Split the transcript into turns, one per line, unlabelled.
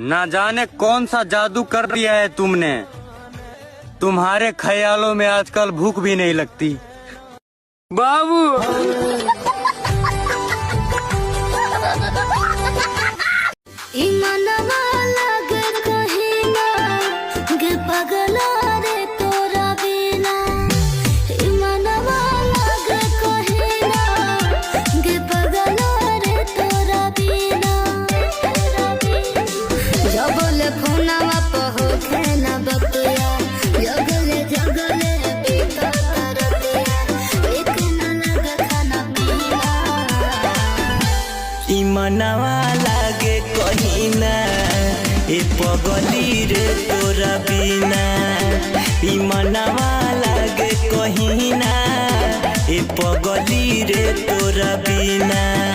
ना जाने कौन सा जादू कर दिया है तुमने। तुम्हारे ख्यालों में आजकल भूख भी नहीं लगती। बाबू
मनवा लागे कहीं ना ए पगली रे तोरा बिना। ई मनवा लागे कहीं ना ए पगली रे तोरा बिना।